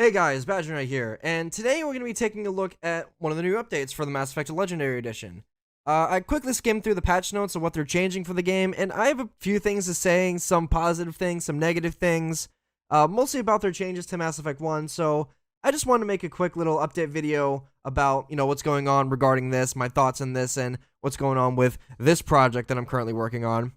Hey guys, XBadgerKnight here, and today we're going to be taking a look at one of the new updates for the Mass Effect Legendary Edition. I quickly skimmed through the patch notes of what they're changing for the game, and I have a few things to say, some positive things, some negative things, mostly about their changes to Mass Effect 1, so I just wanted to make a quick little update video about, what's going on regarding this, my thoughts on this, and what's going on with this project that I'm currently working on.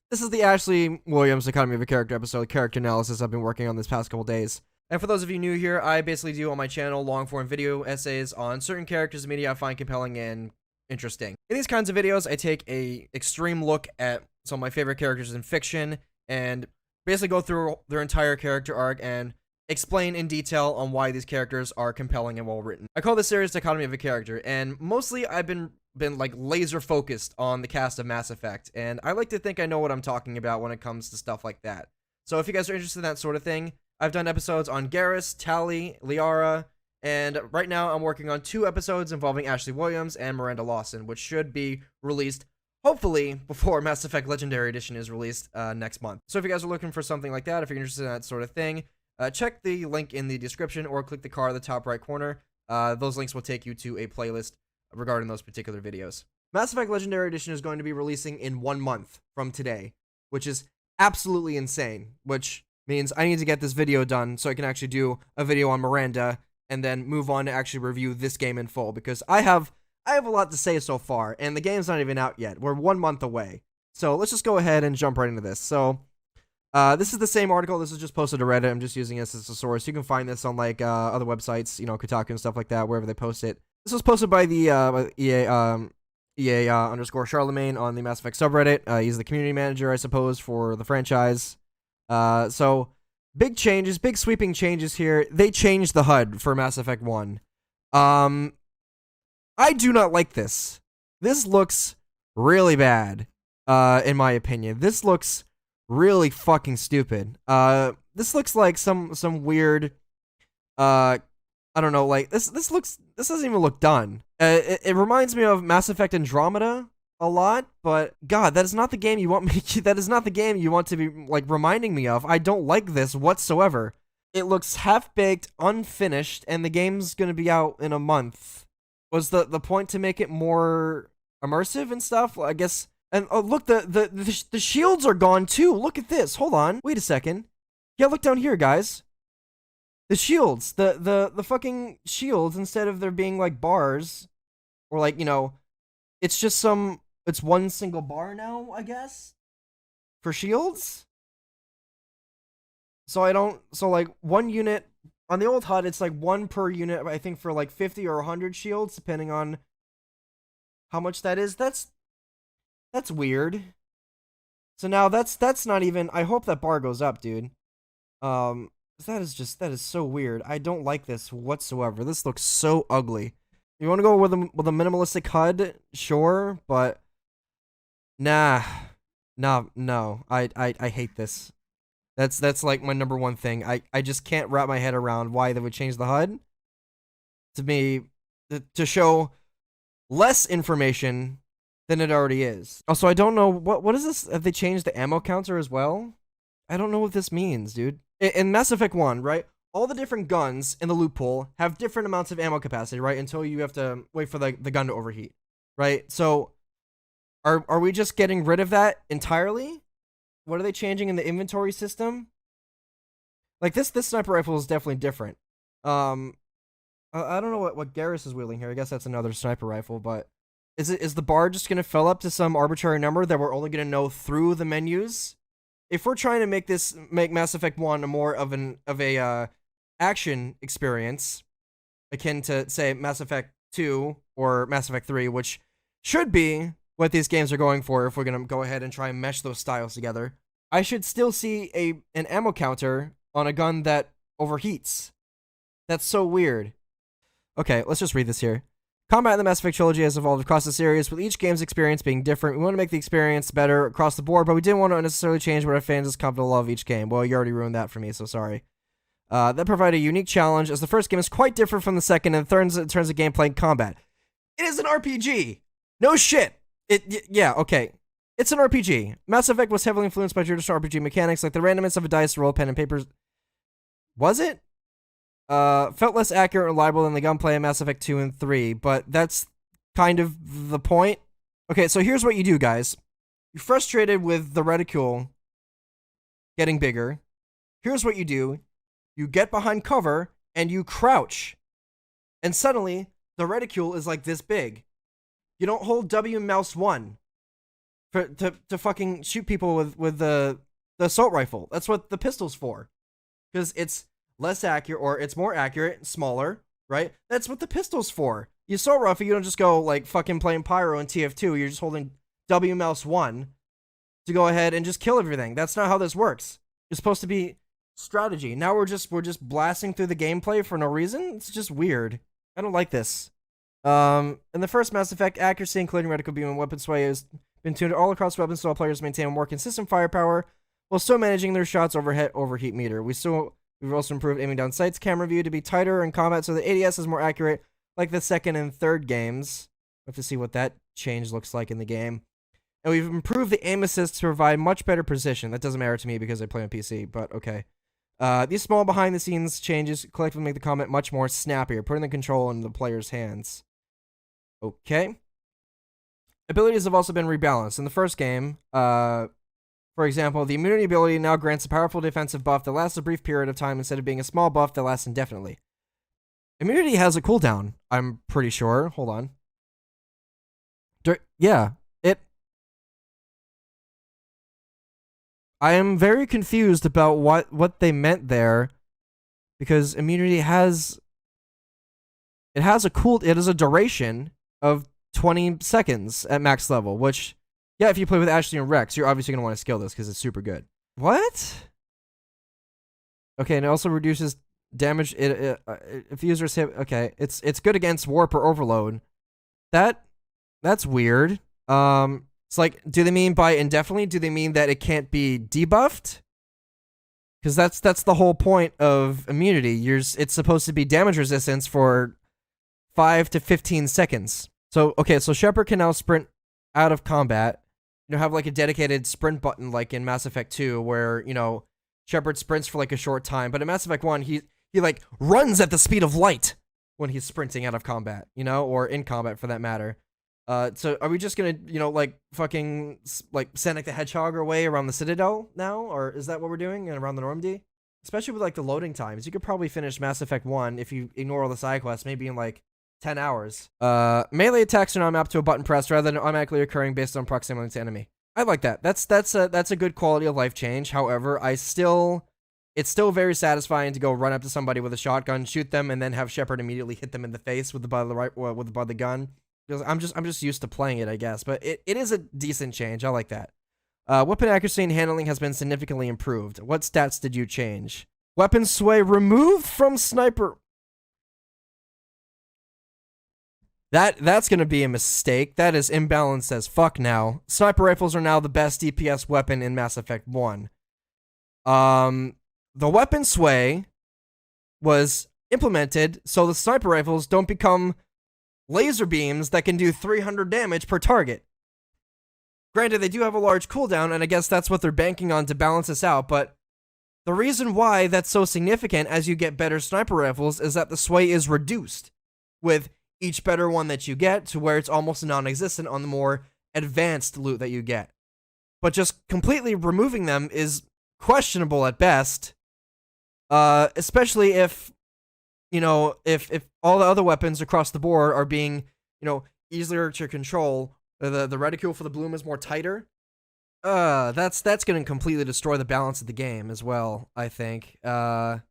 This is the Ashley Williams Economy of a Character episode, character analysis I've been working on this past couple days. And for those of you new here, I basically do on my channel long-form video essays on certain characters of media I find compelling and interesting. In these kinds of videos, I take a extreme look at some of my favorite characters in fiction and basically go through their entire character arc and explain in detail on why these characters are compelling and well written. I call this series the Economy of a Character, and mostly I've been like laser focused on the cast of Mass Effect, and I like to think I know what I'm talking about when it comes to stuff like that. So if you guys are interested in that sort of thing, I've done episodes on Garrus, Tali, Liara, and right now I'm working on 2 episodes involving Ashley Williams and Miranda Lawson, which should be released, hopefully, before Mass Effect Legendary Edition is released next month. So if you guys are looking for something like that, if you're interested in that sort of thing, check the link in the description or click the card at the top right corner. Those links will take you to a playlist regarding those particular videos. Mass Effect Legendary Edition is going to be releasing in 1 month from today, which is absolutely insane, which means I need to get this video done so I can actually do a video on Miranda and then move on to actually review this game in full, because I have a lot to say so far, and the game's not even out yet. We're 1 month away. So let's just go ahead and jump right into this. So this is the same article. This is just posted to Reddit. I'm just using this as a source. You can find this on like other websites, Kotaku and stuff like that, wherever they post it. This was posted by the EA underscore Charlemagne on the Mass Effect subreddit. He's the community manager, I suppose, for the franchise. So big changes, big sweeping changes here. They changed the HUD for Mass Effect 1. I do not like this. This looks really bad, in my opinion. This looks really fucking stupid. This looks like some weird, I don't know, like, this doesn't even look done. It reminds me of Mass Effect Andromeda a lot, but God, that is not the game you want me that is not the game you want to be like reminding me of. I don't like this whatsoever. It looks half-baked, unfinished, and the game's gonna be out in a month. Was the point to make it more immersive and stuff? I guess. And oh, look, the shields are gone too. Look at this. Hold on. Wait a second. Yeah, look down here, guys. The shields, the fucking shields, instead of there being like bars or like, it's just it's one single bar now, I guess, for shields. So like 1 unit on the old HUD, it's like 1 per unit, I think, for like 50 or 100 shields, depending on how much that is. That's weird. So now that's not even, I hope that bar goes up, dude. That is so weird. I don't like this whatsoever. This looks so ugly. You want to go with a minimalistic HUD? Sure, but nah. No. I hate this. That's like my number one thing. I just can't wrap my head around why they would change the HUD to me to show less information than it already is. Also, I don't know what is this? Have they changed the ammo counter as well? I don't know what this means, dude. In Mass Effect 1, right? All the different guns in the loot pool have different amounts of ammo capacity, right? Until you have to wait for the gun to overheat, right? So are we just getting rid of that entirely? What are they changing in the inventory system? Like this sniper rifle is definitely different. I don't know what Garrus is wielding here. I guess that's another sniper rifle, but is the bar just gonna fill up to some arbitrary number that we're only gonna know through the menus? If we're trying to make Mass Effect 1 a more of a action experience, akin to, say, Mass Effect 2 or Mass Effect 3, which should be what these games are going for if we're going to go ahead and try and mesh those styles together, I should still see an ammo counter on a gun that overheats. That's so weird. Okay, let's just read this here. Combat in the Mass Effect trilogy has evolved across the series, with each game's experience being different. We want to make the experience better across the board, but we didn't want to unnecessarily change what our fans has come to love each game. Well, you already ruined that for me, so sorry. That provided a unique challenge, as the first game is quite different from the second in terms of gameplay and combat. It is an RPG! No shit! Yeah, okay. It's an RPG. Mass Effect was heavily influenced by traditional RPG mechanics, like the randomness of a dice roll, pen, and paper. Was it? felt less accurate and reliable than the gunplay in Mass Effect 2 and 3, but that's kind of the point. Okay, so here's what you do, guys. You're frustrated with the reticule getting bigger. Here's what you do. You get behind cover and you crouch. And suddenly, the reticule is like this big. You don't hold W mouse 1 to fucking shoot people with the assault rifle. That's what the pistol's for. Because it's less accurate, or it's more accurate, smaller, right? That's what the pistol's for. You assault rifle, you don't just go like fucking playing Pyro in TF2. You're just holding W mouse 1 to go ahead and just kill everything. That's not how this works. It's supposed to be strategy. Now we're just blasting through the gameplay for no reason. It's just weird. I don't like this. In the first Mass Effect, accuracy, including reticle beam and weapon sway, has been tuned all across weapons so all players maintain more consistent firepower while still managing their shots overheat meter. We've also improved aiming down sights, camera view to be tighter in combat so the ADS is more accurate, like the second and third games. We'll have to see what that change looks like in the game. And we've improved the aim assist to provide much better precision. That doesn't matter to me because I play on PC, but okay. These small behind-the-scenes changes collectively make the combat much more snappier, putting the control in the player's hands. Okay. Abilities have also been rebalanced. In the first game, for example, the immunity ability now grants a powerful defensive buff that lasts a brief period of time instead of being a small buff that lasts indefinitely. Immunity has a cooldown, I'm pretty sure. Hold on. Yeah, I am very confused about what they meant there, because immunity has a duration of 20 seconds at max level, which, yeah, if you play with Ashley and Rex, you're obviously going to want to skill this because it's super good. What? Okay, and it also reduces damage if users hit. Okay, it's good against warp or overload. That's weird. It's like, do they mean by indefinitely? Do they mean that it can't be debuffed? Because that's the whole point of immunity. It's supposed to be damage resistance for 5 to 15 seconds. So, okay, so Shepard can now sprint out of combat. Have like a dedicated sprint button like in Mass Effect 2 where, Shepard sprints for like a short time. But in Mass Effect 1, he like runs at the speed of light when he's sprinting out of combat, or in combat for that matter. So are we just gonna, like fucking like Sonic the Hedgehog away around the Citadel now, or is that what we're doing and around the Normandy? Especially with like the loading times, you could probably finish Mass Effect 1 if you ignore all the side quests, maybe in like 10 hours. Melee attacks are now mapped to a button press rather than automatically occurring based on proximity to enemy. I like that. That's a good quality of life change. However, it's still very satisfying to go run up to somebody with a shotgun, shoot them, and then have Shepard immediately hit them in the face with the butt of the gun. Because I'm just used to playing it, I guess. But it is a decent change. I like that. Weapon accuracy and handling has been significantly improved. What stats did you change? Weapon sway removed from sniper. That's going to be a mistake. That is imbalanced as fuck now. Sniper rifles are now the best DPS weapon in Mass Effect 1. The weapon sway was implemented so the sniper rifles don't become laser beams that can do 300 damage per target. Granted, they do have a large cooldown, and I guess that's what they're banking on to balance this out, but the reason why that's so significant as you get better sniper rifles is that the sway is reduced with each better one that you get to where it's almost non-existent on the more advanced loot that you get. But just completely removing them is questionable at best, especially if if all the other weapons across the board are being, easier to control, the reticule for the bloom is more tighter. That's going to completely destroy the balance of the game as well, I think. I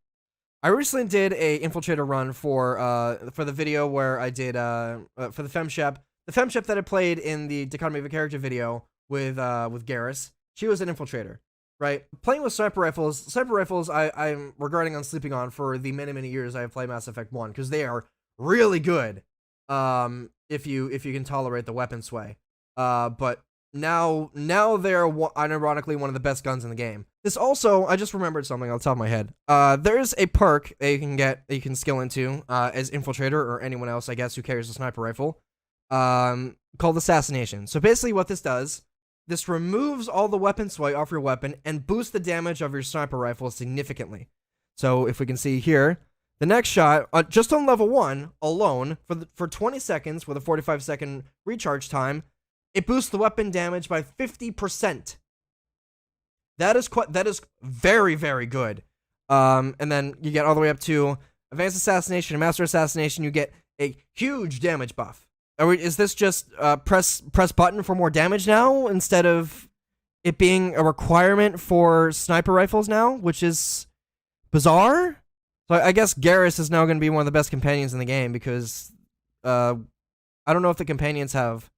recently did a infiltrator run for the video where I did for the femshep that I played in the Dichotomy of a Character video with Garrus. She was an infiltrator. Right, playing with sniper rifles I'm regarding on sleeping on for the many years I have played Mass Effect 1 because they are really good. If you can tolerate the weapon sway. But now they're unironically one of the best guns in the game. This also, I just remembered something on the top of my head. There's a perk that you can skill into as infiltrator or anyone else I guess who carries a sniper rifle, called Assassination. So basically what this does. This removes all the weapon sway off your weapon and boosts the damage of your sniper rifle significantly. So if we can see here, The next shot, just on level 1 alone, for 20 seconds with a 45-second recharge time, it boosts the weapon damage by 50%. That is very, very good. And then you get all the way up to Advanced Assassination and Master Assassination. You get a huge damage buff. Is this just press button for more damage now instead of it being a requirement for sniper rifles now, which is bizarre? So I guess Garrus is now going to be one of the best companions in the game because I don't know if the companions have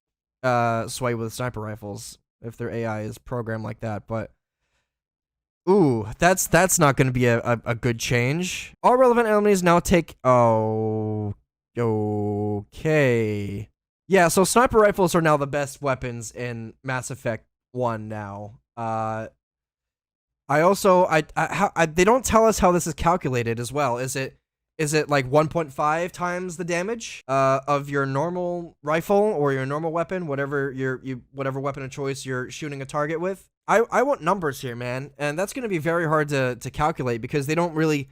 sway with sniper rifles if their AI is programmed like that, but ooh, that's not going to be a good change. All relevant enemies now take okay. Yeah, so sniper rifles are now the best weapons in Mass Effect 1 now. They don't tell us how this is calculated as well. Is it like 1.5 times the damage of your normal rifle or your normal weapon, whatever whatever weapon of choice you're shooting a target with? I want numbers here, man, and that's going to be very hard to calculate because they don't really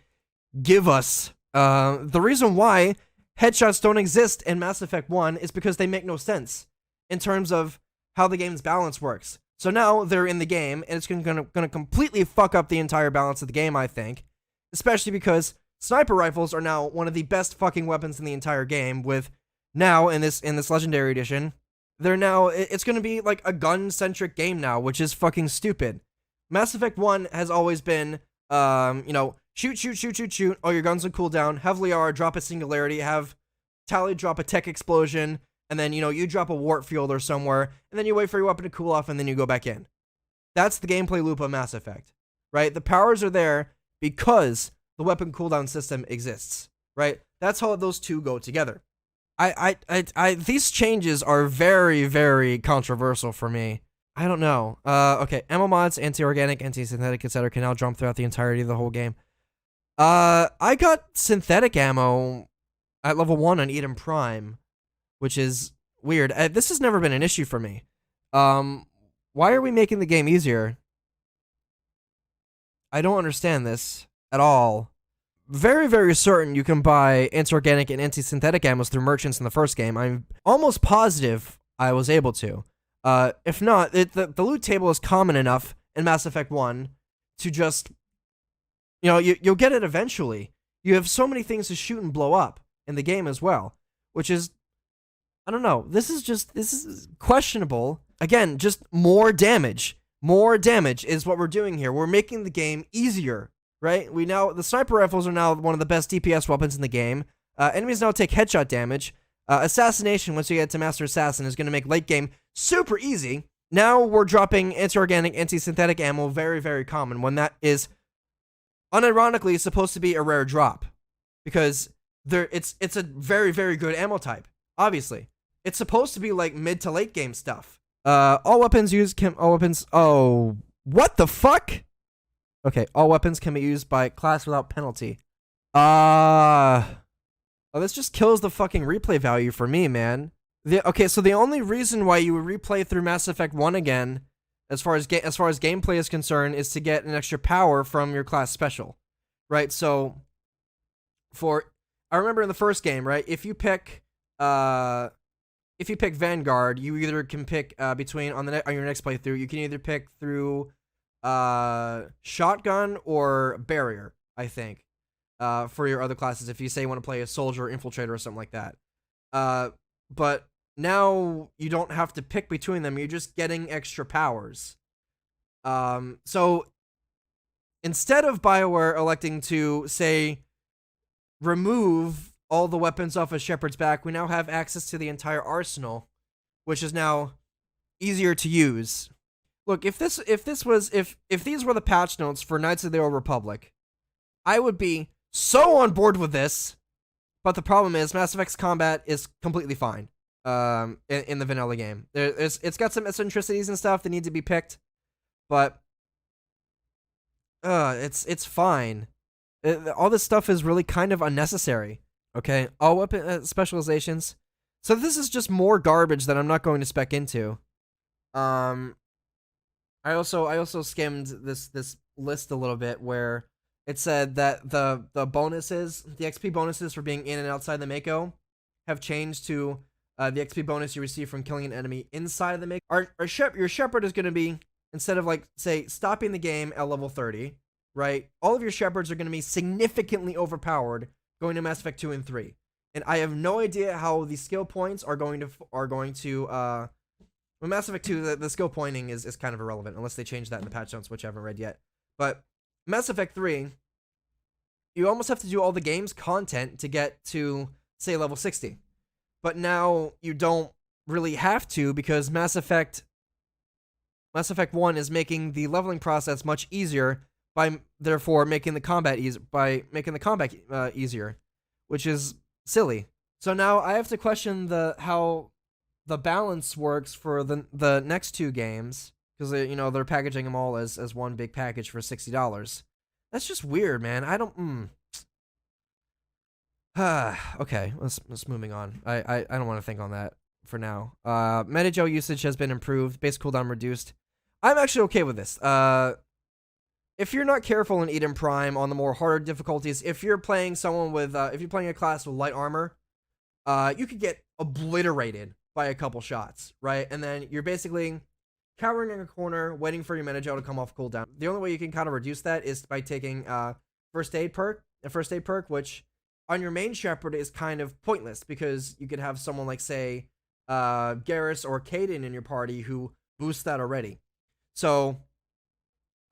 give us the reason why headshots don't exist in Mass Effect 1 is because they make no sense in terms of how the game's balance works. So now they're in the game, and it's gonna completely fuck up the entire balance of the game, I think. Especially because sniper rifles are now one of the best fucking weapons in the entire game, with now, in this Legendary Edition, it's gonna be like a gun-centric game now, which is fucking stupid. Mass Effect 1 has always been, shoot, oh, your guns will cool down, have Liara drop a singularity, have Tali drop a tech explosion, and then, you drop a warp field or somewhere, and then you wait for your weapon to cool off, and then you go back in. That's the gameplay loop of Mass Effect, right? The powers are there because the weapon cooldown system exists, right? That's how those two go together. These changes are very, very controversial for me. I don't know. Okay, ammo mods, anti-organic, anti-synthetic, etc. can now jump throughout the entirety of the whole game. I got synthetic ammo at level 1 on Eden Prime, which is weird. This has never been an issue for me. Why are we making the game easier? I don't understand this at all. Very, very certain you can buy anti-organic and anti-synthetic ammos through merchants in the first game. I'm almost positive I was able to. If not, the loot table is common enough in Mass Effect 1 to just, you'll get it eventually. You have so many things to shoot and blow up in the game as well, which is, I don't know. This is questionable. Again, just more damage. More damage is what we're doing here. We're making the game easier, right? The sniper rifles are now one of the best DPS weapons in the game. Enemies now take headshot damage. Assassination, once you get to Master Assassin, is going to make late game super easy. Now we're dropping anti-organic, anti-synthetic ammo, very, very common, when that is unironically supposed to be a rare drop. Because it's a very, very good ammo type, obviously. It's supposed to be like mid to late game stuff. All weapons oh, what the fuck? Okay, all weapons can be used by class without penalty. Oh, this just kills the fucking replay value for me, man. So the only reason why you would replay through Mass Effect 1 again, as far as gameplay is concerned, is to get an extra power from your class special, right? So, I remember in the first game, right? If you pick Vanguard, you either can pick between on your next playthrough, you can either pick through shotgun or barrier, I think, for your other classes. If you say you want to play a soldier, infiltrator, or something like that, but now you don't have to pick between them. You're just getting extra powers. So instead of BioWare electing to say remove all the weapons off of Shepard's back, we now have access to the entire arsenal, which is now easier to use. Look, if these were the patch notes for Knights of the Old Republic, I would be so on board with this. But the problem is Mass Effect's combat is completely fine in the vanilla game. It's got some eccentricities and stuff that need to be picked, but it's fine. All this stuff is really kind of unnecessary. Okay, all weapon specializations. So this is just more garbage that I'm not going to spec into. I also skimmed this list a little bit where it said that the bonuses, the XP bonuses for being in and outside the Mako, have changed to the XP bonus you receive from killing an enemy inside of the Mako. Your Shepherd is going to be, instead of like, say, stopping the game at level 30, right? All of your Shepherds are going to be significantly overpowered going to Mass Effect 2 and 3. And I have no idea how the skill points are going to well, Mass Effect 2, the skill pointing is kind of irrelevant unless they change that in the patch notes, which I haven't read yet. But Mass Effect 3, you almost have to do all the game's content to get to, say, level 60. But now you don't really have to, because Mass Effect 1 is making the leveling process much easier by therefore making the combat easier, which is silly. So now I have to question how the balance works for the next two games, because they're packaging them all as one big package for $60. That's just weird, man. I don't. Okay, let's moving on. I don't want to think on that for now. Metagel usage has been improved. Base cooldown reduced. I'm actually okay with this. If you're not careful in Eden Prime on the more harder difficulties, if you're playing someone with, if you're playing a class with light armor, you could get obliterated by a couple shots, right? And then you're basically cowering in a corner, waiting for your Metagel to come off cooldown. The only way you can kind of reduce that is by taking a first aid perk, which on your main Shepherd is kind of pointless, because you could have someone like, say, Garrus or Caden in your party who boosts that already. So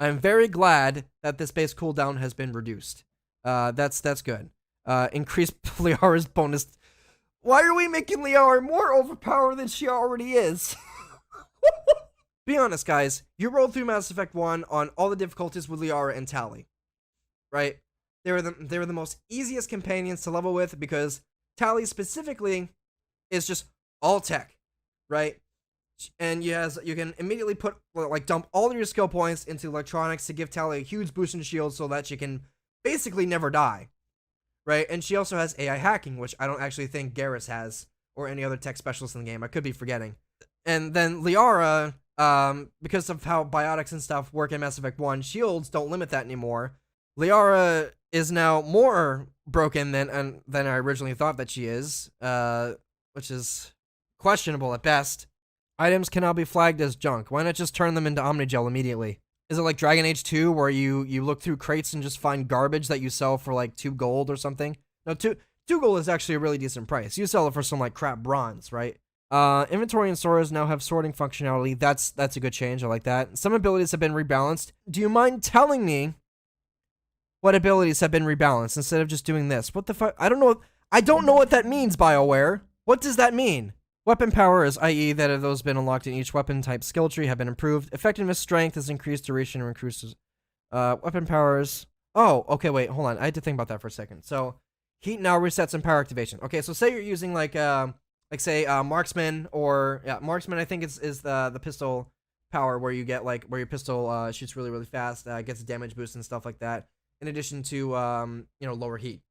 I'm very glad that this base cooldown has been reduced. That's good. Increased Liara's bonus. Why are we making Liara more overpowered than she already is? Be honest, guys. You rolled through Mass Effect 1 on all the difficulties with Liara and Tali, right? They were the most easiest companions to level with, because Tali specifically is just all tech, right? And you can immediately dump all of your skill points into electronics to give Tali a huge boost in shield so that she can basically never die, right? And she also has AI hacking, which I don't actually think Garrus has, or any other tech specialist in the game. I could be forgetting. And then Liara, because of how biotics and stuff work in Mass Effect 1, shields don't limit that anymore. Liara is now more broken than I originally thought that she is, which is questionable at best. Items can now be flagged as junk. Why not just turn them into Omnigel immediately? Is it like Dragon Age 2, where you look through crates and just find garbage that you sell for like 2 gold or something? No, 2 gold is actually a really decent price. You sell it for some like crap bronze, right? Inventory and stores now have sorting functionality. That's a good change. I like that. Some abilities have been rebalanced. Do you mind telling me what abilities have been rebalanced instead of just doing this? What the fuck? I don't know what that means, BioWare. What does that mean? Weapon powers, i.e. that have those been unlocked in each weapon type skill tree, have been improved. Effectiveness strength has increased, duration or increases. Weapon powers. Oh, okay, wait, hold on. I had to think about that for a second. So, heat now resets and power activation. Okay, so say you're using say marksman, or marksman. I think is the pistol power, where you get where your pistol shoots really, really fast, gets a damage boost and stuff like that. In addition to lower heat.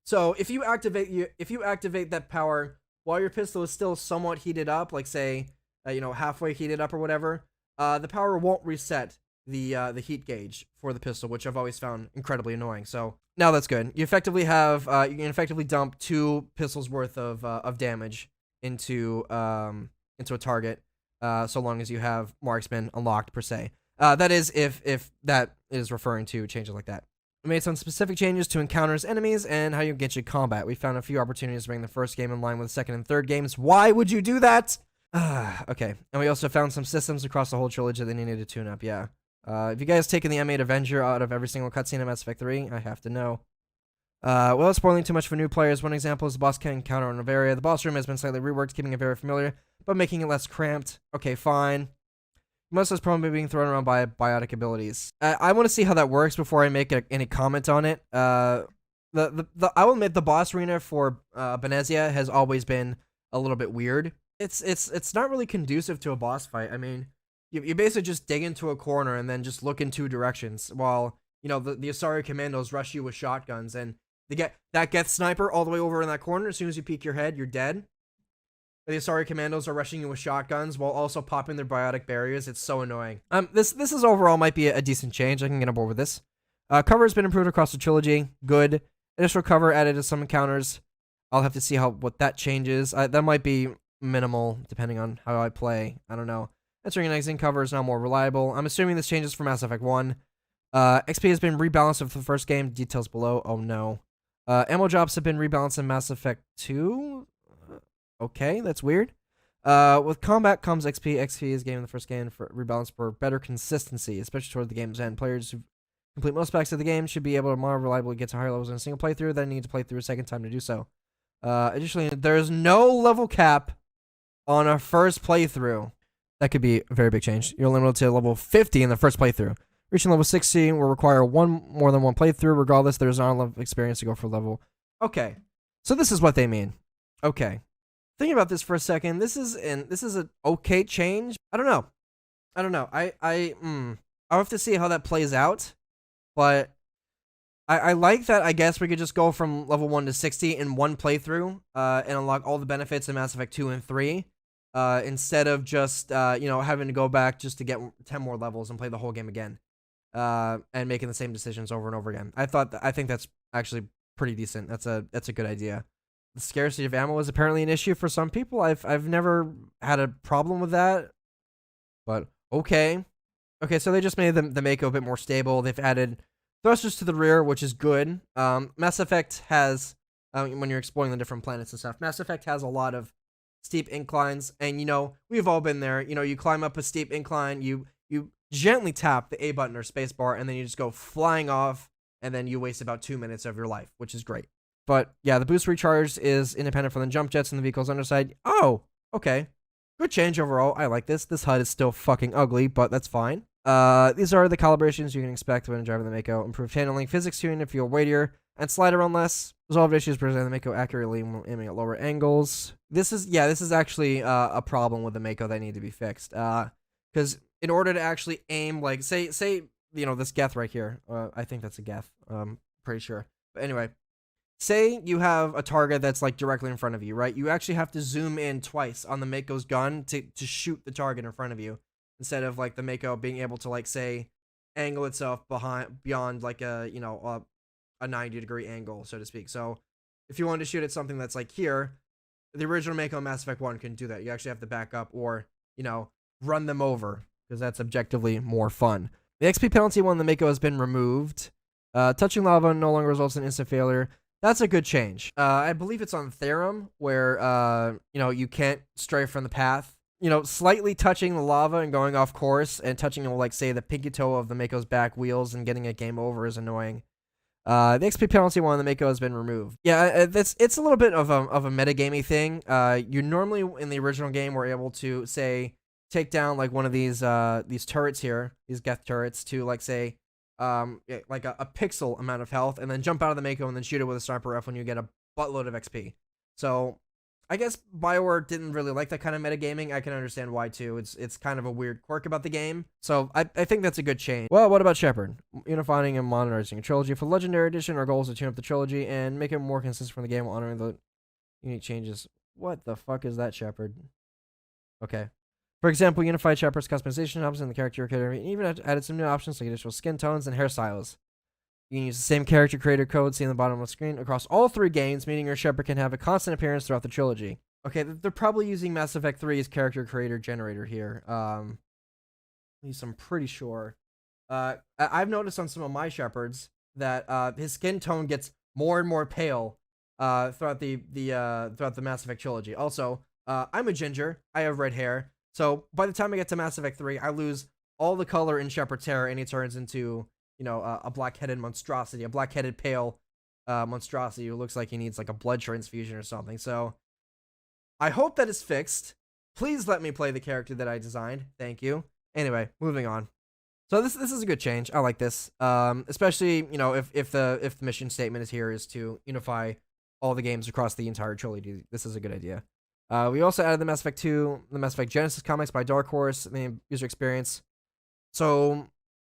So if you activate that power while your pistol is still somewhat heated up, like say halfway heated up or whatever, the power won't reset the heat gauge for the pistol, which I've always found incredibly annoying. So now that's good. You effectively have you can effectively dump 2 pistols worth of damage into a target, so long as you have marksman unlocked per se. That is if that is referring to changes like that. We made some specific changes to encounters, enemies, and how you get your combat. We found a few opportunities to bring the first game in line with the second and third games. Why would you do that? Okay. And we also found some systems across the whole trilogy that needed to tune up, yeah. Have you guys taken the M8 Avenger out of every single cutscene in Mass Effect 3? I have to know. Well, spoiling too much for new players. One example is the boss encounter on Novaria. The boss room has been slightly reworked, keeping it very familiar, but making it less cramped. Okay, fine. Most of it's probably being thrown around by biotic abilities. I want to see how that works before I make any comment on it. I will admit the boss arena for Benezia has always been a little bit weird. It's not really conducive to a boss fight. I mean, you basically just dig into a corner and then just look in 2 directions while the Asari commandos rush you with shotguns, and they get that Geth sniper all the way over in that corner. As soon as you peek your head, you're dead. The Asari commandos are rushing you with shotguns while also popping their biotic barriers. It's so annoying. This is overall might be a decent change. I can get on board with this. Cover has been improved across the trilogy. Good. Additional cover added to some encounters. I'll have to see what that changes. That might be minimal depending on how I play. I don't know. Entering an exit cover is now more reliable. I'm assuming this changes for Mass Effect 1. XP has been rebalanced for the first game. Details below. Oh no. Ammo drops have been rebalanced in Mass Effect 2. Okay, that's weird. With combat comes XP. XP is gained in the first game for rebalance for better consistency, especially toward the game's end. Players who complete most aspects of the game should be able to more reliably get to higher levels in a single playthrough than need to play through a second time to do so. Additionally, there's no level cap on a first playthrough. That could be a very big change. You're limited to level 50 in the first playthrough. Reaching level 60 will require more than one playthrough. Regardless, there's not enough experience to go for level. Okay, so this is what they mean. Okay, thinking about this for a second, this is an okay change. I don't know. I'll have to see how that plays out, but I like that. I guess we could just go from level 1 to 60 in one playthrough, and unlock all the benefits in Mass Effect 2 and 3. Instead of just having to go back just to get 10 more levels and play the whole game again, and making the same decisions over and over again. I think that's actually pretty decent. That's a good idea. The scarcity of ammo is apparently an issue for some people. I've never had a problem with that, but okay. So they just made the Mako a bit more stable. They've added thrusters to the rear, which is good. Mass Effect has when you're exploring the different planets and stuff, Mass Effect has a lot of steep inclines, and we've all been there. You climb up a steep incline, you gently tap the A button or space bar, and then you just go flying off, and then you waste about 2 minutes of your life, which is great. But yeah, the boost recharge is independent from the jump jets in the vehicle's underside. Oh, okay, good change overall. I like this. This HUD is still fucking ugly, but that's fine. These are the calibrations you can expect when driving the Mako. Improved handling, physics tuning if you're weightier, and slide around less. Resolved issues present the Mako accurately when aiming at lower angles. This is actually a problem with the Mako that need to be fixed. Because in order to actually aim, like say this Geth right here. I think that's a Geth. Pretty sure. But anyway, say you have a target that's like directly in front of you, right? You actually have to zoom in twice on the Mako's gun to shoot the target in front of you, instead of like the Mako being able to like say angle itself beyond like a 90-degree angle, so to speak. So if you wanted to shoot at something that's like here, the original Mako Mass Effect 1 couldn't do that. You actually have to back up or run them over, because that's objectively more fun. The XP penalty when the Mako has been removed. Touching lava no longer results in instant failure. That's a good change. I believe it's on Therum, where you can't stray from the path. Slightly touching the lava and going off course, and touching, like, say, the pinky toe of the Mako's back wheels and getting a game over is annoying. The XP penalty one on the Mako has been removed. Yeah, it's a little bit of a metagamey thing. You normally, in the original game, were able to, say, take down, like, one of these turrets here, these Geth turrets, to, like, say, like a pixel amount of health, and then jump out of the Mako and then shoot it with a sniper rifle when you get a buttload of XP. So I guess BioWare didn't really like that kind of metagaming. I can understand why too. It's kind of a weird quirk about the game. So I think that's a good change. Well, what about Shepard? Unifying and modernizing a trilogy. For Legendary Edition, our goal is to tune up the trilogy and make it more consistent from the game while honoring the unique changes. What the fuck is that, Shepard? Okay. For example, unified Shepard's customization options in the character creator, and even added some new options like additional skin tones and hairstyles. You can use the same character creator code seen in the bottom of the screen across all 3 games, meaning your Shepard can have a constant appearance throughout the trilogy. Okay, they're probably using Mass Effect 3's character creator generator here. At least I'm pretty sure. I've noticed on some of my Shepards that his skin tone gets more and more pale throughout the Mass Effect trilogy. Also, I'm a ginger. I have red hair. So by the time I get to Mass Effect 3, I lose all the color in Shepard's hair, and he turns into, a black-headed monstrosity, a black-headed pale monstrosity who looks like he needs like a blood transfusion or something. So I hope that is fixed. Please let me play the character that I designed. Thank you. Anyway, moving on. So this is a good change. I like this. Especially, if the mission statement is here is to unify all the games across the entire trilogy. This is a good idea. We also added the Mass Effect 2, the Mass Effect Genesis comics by Dark Horse, the user experience. So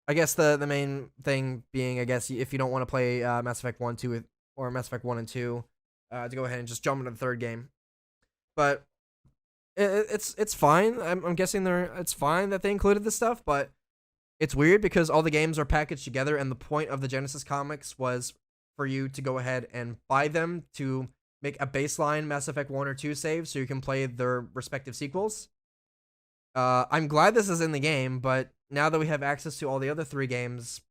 I guess the main thing being, I guess, if you don't want to play Mass Effect 1, 2, or Mass Effect 1 and 2, to go ahead and just jump into the 3rd game. But it's fine. I'm guessing it's fine that they included this stuff, but It's weird because all the games are packaged together, and the point of the Genesis comics was for you to go ahead and buy them to make a baseline Mass Effect 1 or 2 save so you can play their respective sequels. I'm glad this is in the game, but now that we have access to all the other 3 games,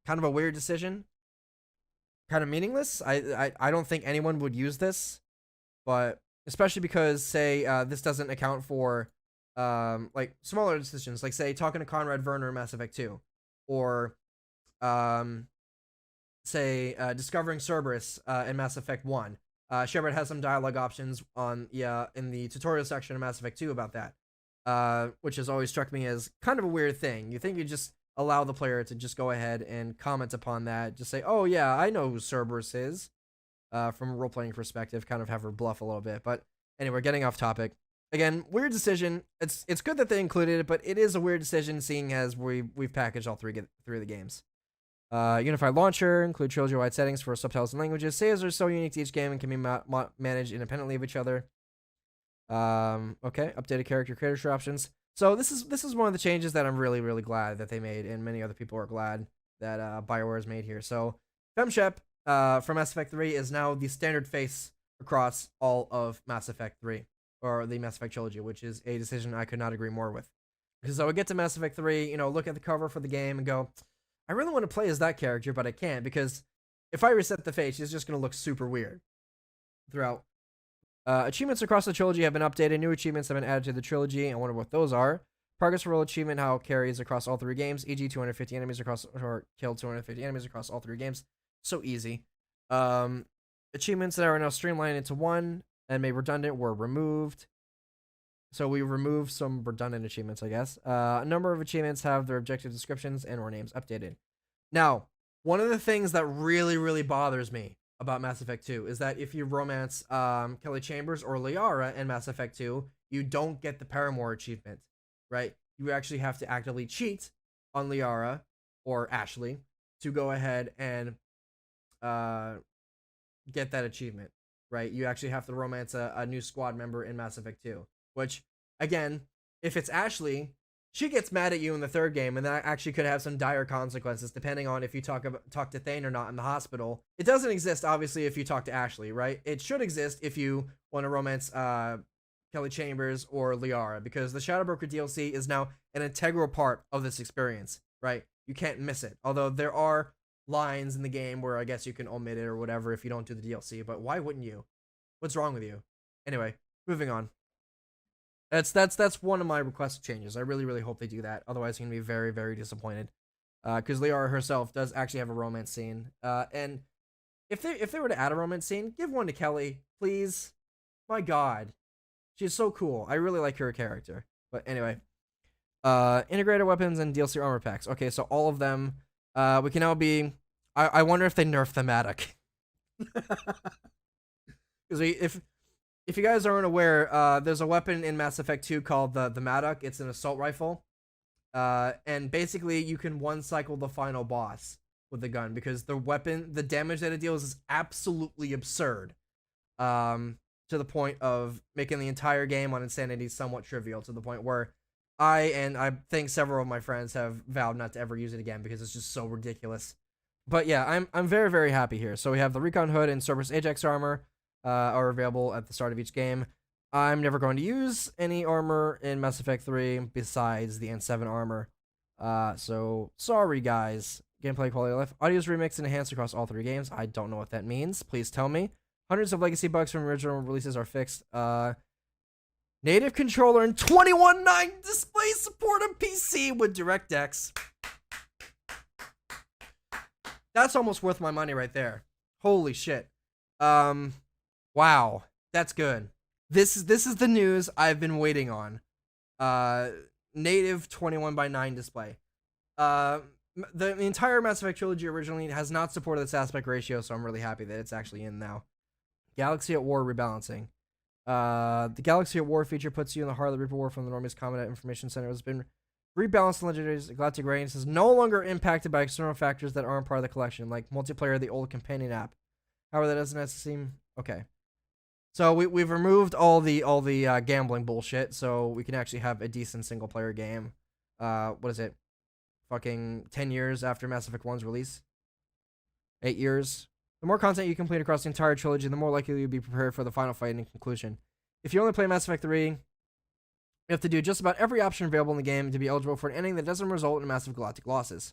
kind of a weird decision. Kind of meaningless. I don't think anyone would use this, but especially because, say, this doesn't account for like smaller decisions, like say talking to Conrad Werner in Mass Effect 2, or say discovering Cerberus in Mass Effect 1. Shepard has some dialogue options on in the tutorial section of Mass Effect 2 about that, which has always struck me as kind of a weird thing. You think you just allow the player to just go ahead and comment upon that, just say, oh yeah, I know who Cerberus is, from a role-playing perspective, kind of have her bluff a little bit. But anyway, getting off topic. Again, weird decision. It's good that they included it, but it is a weird decision seeing as we've packaged all three of the games. Unified launcher, include trilogy-wide settings for subtitles and languages. Saves are so unique to each game and can be managed independently of each other. Okay, updated character creator options. So this is one of the changes that I'm really glad that they made, and many other people are glad that BioWare has made here. So FemShep from Mass Effect 3 is now the standard face across all of Mass Effect 3, or the Mass Effect trilogy, which is a decision I could not agree more with. Because I would get to Mass Effect 3, look at the cover for the game and go, I really want to play as that character, but I can't, because if I reset the face, she's just going to look super weird throughout. Achievements across the trilogy have been updated. New achievements have been added to the trilogy. I wonder what those are. Progress roll achievement, how it carries across all 3 games. E.g., 250 enemies across, or kill 250 enemies across all 3 games. So easy. Achievements that are now streamlined into one and made redundant were removed. So we removed some redundant achievements, I guess. A number of achievements have their objective descriptions and or names updated. Now, one of the things that really bothers me about Mass Effect 2 is that if you romance Kelly Chambers or Liara in Mass Effect 2, you don't get the Paramour achievement, right? You actually have to actively cheat on Liara or Ashley to go ahead and get that achievement, right? You actually have to romance a new squad member in Mass Effect 2, which, again, if it's Ashley, she gets mad at you in the 3rd game, and that actually could have some dire consequences depending on if you talk to Thane or not in the hospital. It doesn't exist, obviously, if you talk to Ashley, right? It should exist if you want to romance Kelly Chambers or Liara, because the Shadow Broker DLC is now an integral part of this experience, right? You can't miss it. Although there are lines in the game where I guess you can omit it or whatever if you don't do the DLC, but why wouldn't you? What's wrong with you? Anyway, moving on. That's one of my requested changes. I really hope they do that. Otherwise, I'm gonna be very disappointed. Because Liara herself does actually have a romance scene. And if they were to add a romance scene, give one to Kelly, please. My God, she's so cool. I really like her character. But anyway, integrated weapons and DLC armor packs. Okay, so all of them. We can now be. I wonder if they nerf the Madoc. Because if you guys aren't aware, there's a weapon in Mass Effect 2 called the Madoc. It's an assault rifle. And basically, you can one-cycle the final boss with the gun, because the damage that it deals is absolutely absurd. To the point of making the entire game on Insanity somewhat trivial, to the point where I think several of my friends have vowed not to ever use it again because it's just so ridiculous. But yeah, I'm very happy here. So we have the Recon Hood and Cerberus Ajax armor. Are available at the start of each game. I'm never going to use any armor in Mass Effect 3 besides the N7 armor. So sorry guys. Gameplay quality of life. Audio is remixed and enhanced across all 3 games. I don't know what that means. Please tell me. Hundreds of legacy bugs from original releases are fixed. Native controller and 21.9 display support on PC with DirectX. That's almost worth my money right there. Holy shit. Wow, that's good. This is the news I've been waiting on. Native 21:9 display. The entire Mass Effect trilogy originally has not supported this aspect ratio, so I'm really happy that it's actually in now. Galaxy at War rebalancing. The Galaxy at War feature puts you in the heart of the Reaper War from the Normies Combat Information Center. It has been rebalanced in Legendary's Galactic Reigns. Is no longer impacted by external factors that aren't part of the collection, like multiplayer, the old companion app. However, that doesn't seem okay. So we've removed all the gambling bullshit, so we can actually have a decent single player game. What is it? fucking 10 years after Mass Effect 1's release. 8 years. The more content you complete across the entire trilogy, the more likely you'll be prepared for the final fight and conclusion. If you only play Mass Effect 3, you have to do just about every option available in the game to be eligible for an ending that doesn't result in massive galactic losses.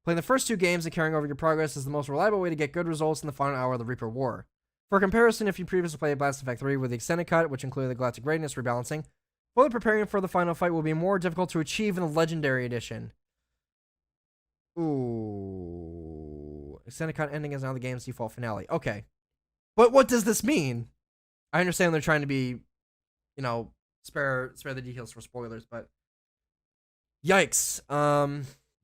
Playing the first 2 games and carrying over your progress is the most reliable way to get good results in the final hour of the Reaper War. For comparison, if you previously played Mass Effect 3 with the extended cut, which included the galactic readiness rebalancing, fully preparing for the final fight will be more difficult to achieve in the Legendary Edition. Ooh. Extended cut ending is now the game's default finale. Okay. But what does this mean? I understand they're trying to be, you know, spare the details for spoilers, but yikes.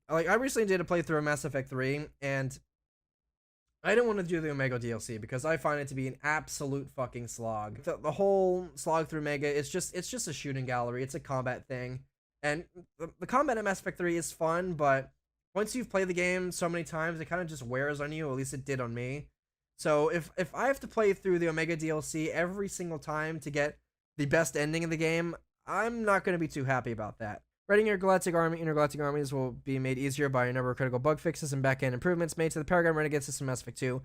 Like, I recently did a playthrough of Mass Effect 3, and I didn't want to do the Omega DLC because I find it to be an absolute fucking slog. The whole slog through Omega, it's just a shooting gallery. It's a combat thing. And the combat in Mass Effect 3 is fun, but once you've played the game so many times, it kind of just wears on you, or at least it did on me. So if I have to play through the Omega DLC every single time to get the best ending in the game, I'm not going to be too happy about that. Raiding your intergalactic armies will be made easier by a number of critical bug fixes and back-end improvements made to the Paragon Renegade system in Mass Effect 2.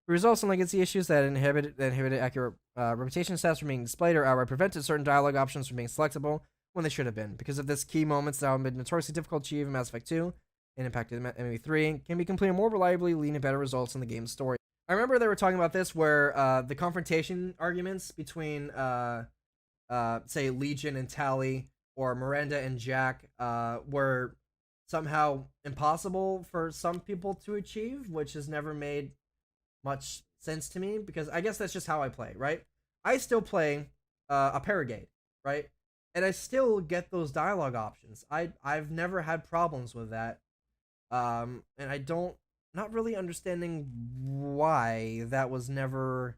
The results in legacy issues that inhibited accurate reputation stats from being displayed or outright prevented certain dialogue options from being selectable when they should have been. Because of this, key moments that have been notoriously difficult to achieve in Mass Effect 2 and impacted ME3 can be completed more reliably, leading to better results in the game's story. I remember they were talking about this where the confrontation arguments between, say, Legion and Tali, or Miranda and Jack, were somehow impossible for some people to achieve, which has never made much sense to me, because I guess that's just how I play, right? I still play a Paragate, right? And I still get those dialogue options. I've never had problems with that. And not really understanding why that was never,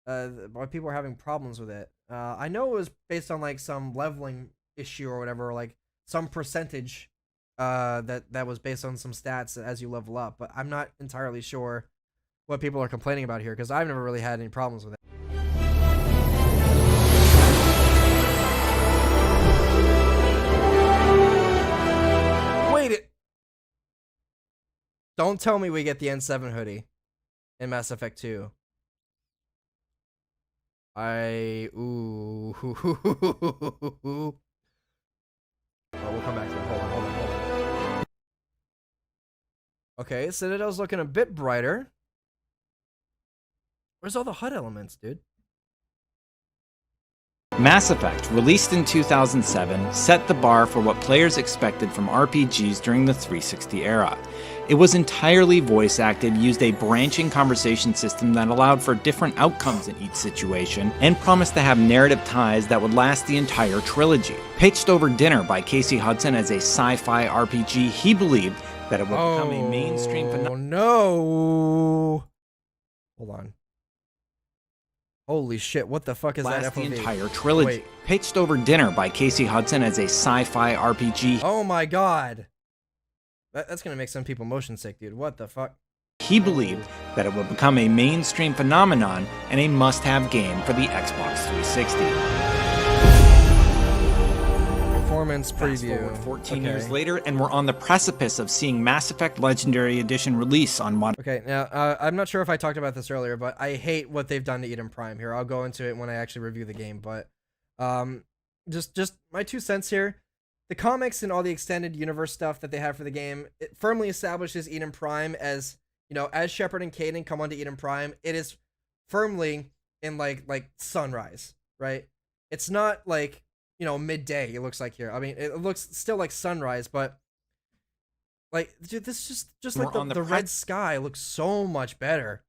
why people were having problems with it. I know it was based on like some leveling issue or whatever, or like some percentage that was based on some stats as you level up, but I'm not entirely sure what people are complaining about here, because I've never really had any problems with it. Wait, don't tell me we get the N7 hoodie in Mass Effect 2. Ooh. Oh, we'll come back to it. Hold on. Okay, Citadel's looking a bit brighter. Where's all the HUD elements, dude? Mass Effect, released in 2007, set the bar for what players expected from RPGs during the 360 era. It was entirely voice-acted, used a branching conversation system that allowed for different outcomes in each situation, and promised to have narrative ties that would last the entire trilogy. Pitched over dinner by Casey Hudson as a sci-fi RPG, he believed that it would become a mainstream phenomenon. No! Hold on. Holy shit, what the fuck is that FOV? The entire trilogy. Wait. Pitched over dinner by Casey Hudson as a sci-fi RPG. Oh my god. That's gonna make some people motion sick, dude. What the fuck? He believed that it would become a mainstream phenomenon and a must-have game for the Xbox 360. Performance preview. Fast forward 14 years later, and we're on the precipice of seeing Mass Effect Legendary Edition release on modern. Okay, now I'm not sure if I talked about this earlier, but I hate what they've done to Eden Prime here. I'll go into it when I actually review the game, but just my 2 cents here. The comics and all the extended universe stuff that they have for the game, it firmly establishes Eden Prime as, you know, as Shepard and Kaden come onto Eden Prime, it is firmly in like sunrise, right? It's not like, you know, midday, it looks like here. I mean, it looks still like sunrise, but like, dude, this just like the red sky looks so much better.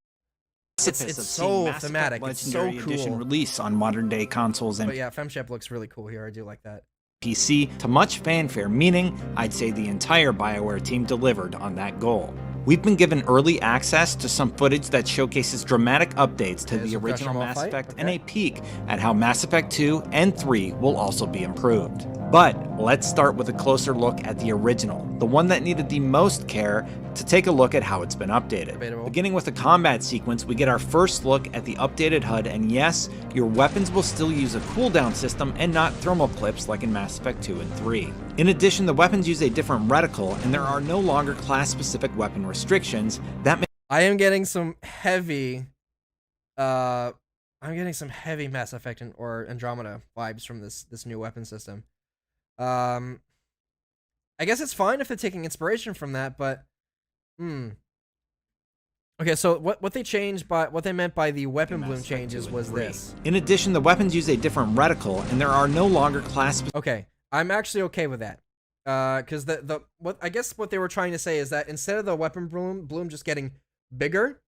It's so thematic. It's so cool. Edition release on modern day consoles, and but yeah, FemShep looks really cool here. I do like that. PC to much fanfare, meaning I'd say the entire BioWare team delivered on that goal. We've been given early access to some footage that showcases dramatic updates to the original Mass Effect and a peek at how Mass Effect 2 and 3 will also be improved. But let's start with a closer look at the original, the one that needed the most care, to take a look at how it's been updated. Debatable. Beginning with the combat sequence, we get our first look at the updated HUD, and yes, your weapons will still use a cooldown system and not thermal clips like in Mass Effect 2 and 3. In addition, the weapons use a different reticle, and there are no longer class-specific weapon restrictions. I am getting some heavy, Mass Effect or Andromeda vibes from this new weapon system. I guess it's fine if they're taking inspiration from that, but okay, so what they changed by what they meant by the weapon bloom changes was this. In addition, the weapons use a different reticle, and there are no longer class. Okay, I'm actually okay with that, because I guess what they were trying to say is that instead of the weapon bloom just getting bigger,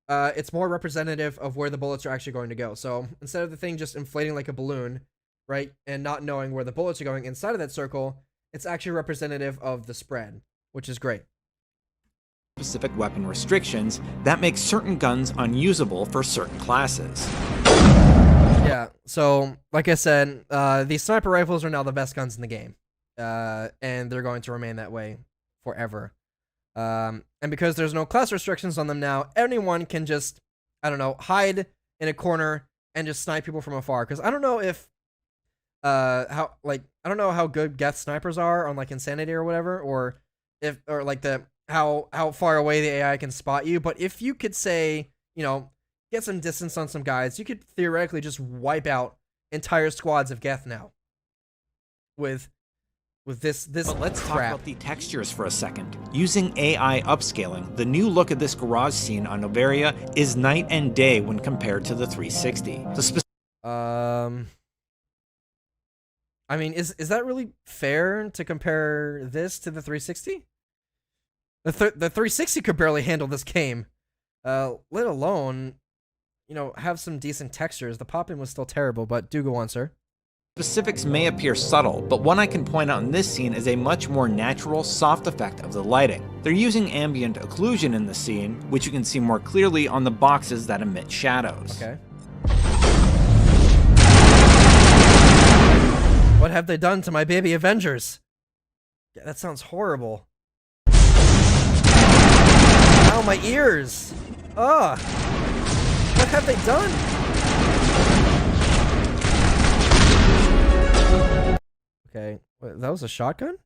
it's more representative of where the bullets are actually going to go. So instead of the thing just inflating like a balloon, right, and not knowing where the bullets are going inside of that circle, it's actually representative of the spread, which is great. Specific weapon restrictions that make certain guns unusable for certain classes. Yeah, so like I said, these sniper rifles are now the best guns in the game, and they're going to remain that way forever. And because there's no class restrictions on them now, anyone can just, I don't know, hide in a corner and just snipe people from afar. Because I don't know if, I don't know how good Geth snipers are on like Insanity or whatever, or like how far away the AI can spot you. But if you could say, get some distance on some guys, you could theoretically just wipe out entire squads of Geth now. With this But let's crap. talk about the textures for a second. Using AI upscaling, the new look of this garage scene on Novaria is night and day when compared to the 360. I mean, is that really fair to compare this to the 360? The 360 could barely handle this game, let alone, have some decent textures. The pop-in was still terrible, but do go on, sir. Specifics may appear subtle, but one I can point out in this scene is a much more natural, soft effect of the lighting. They're using ambient occlusion in the scene, which you can see more clearly on the boxes that emit shadows. Okay. What have they done to my baby Avengers? Yeah, that sounds horrible. Ow, my ears! Ugh! What have they done? Okay, wait, that was a shotgun?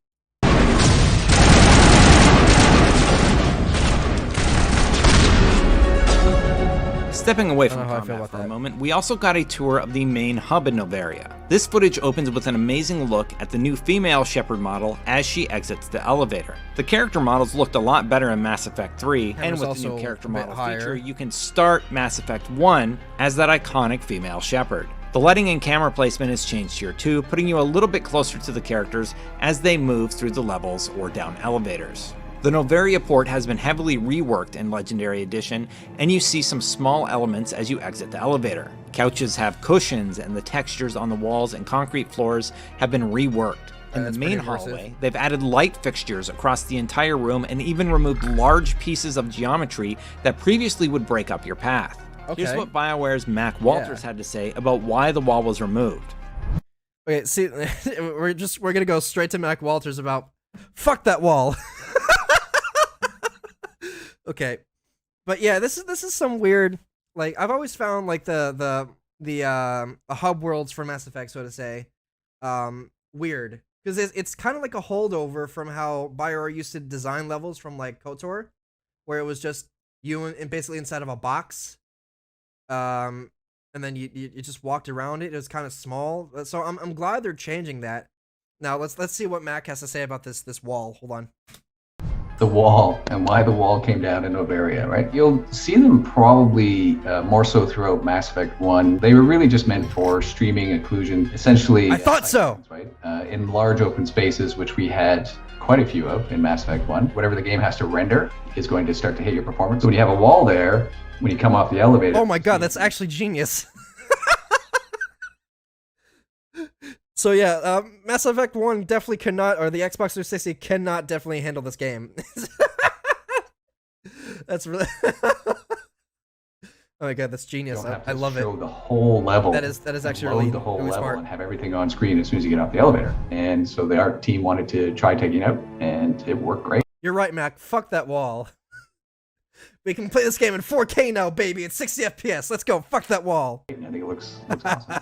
Stepping away from I don't know how I feel combat about for a that. moment, we also got a tour of the main hub in Novaria. This footage opens with an amazing look at the new female Shepard model as she exits the elevator. The character models looked a lot better in Mass Effect 3, and with the new character model feature, you can start Mass Effect 1 as that iconic female Shepard. The lighting and camera placement is changed here too, putting you a little bit closer to the characters as they move through the levels or down elevators. The Novaria Port has been heavily reworked in Legendary Edition, and you see some small elements as you exit the elevator. Couches have cushions, and the textures on the walls and concrete floors have been reworked. In the main hallway, they've added light fixtures across the entire room and even removed large pieces of geometry that previously would break up your path. Okay. Here's what BioWare's Mac Walters had to say about why the wall was removed. Okay, see, we're gonna go straight to Mac Walters about fuck that wall. Okay, but yeah, this is some weird. Like, I've always found like the hub worlds for Mass Effect, so to say, weird, because it's kind of like a holdover from how BioWare used to design levels from like KOTOR, where it was just you and basically inside of a box, and then you just walked around it. It was kind of small, so I'm glad they're changing that. Now let's see what Mac has to say about this wall. Hold on. The wall and why the wall came down in Novaria, right? You'll see them probably more so throughout Mass Effect 1. They were really just meant for streaming occlusion, essentially. I thought so. Right? In large open spaces, which we had quite a few of in Mass Effect 1. Whatever the game has to render is going to start to hit your performance. So when you have a wall there, when you come off the elevator... Oh my god, that's actually genius. So yeah, Mass Effect 1 definitely cannot, or the Xbox 360 cannot definitely handle this game. That's really... Oh my god, that's You genius. don't have to I love it. show the whole level. That is and actually load really, the whole really level smart. and have everything on screen as soon as you get off the elevator. And so the art team wanted to try taking it out, and it worked great. You're right, Mac. Fuck that wall. We can play this game in 4K now, baby. It's 60 FPS. Let's go. Fuck that wall. And I think it looks awesome.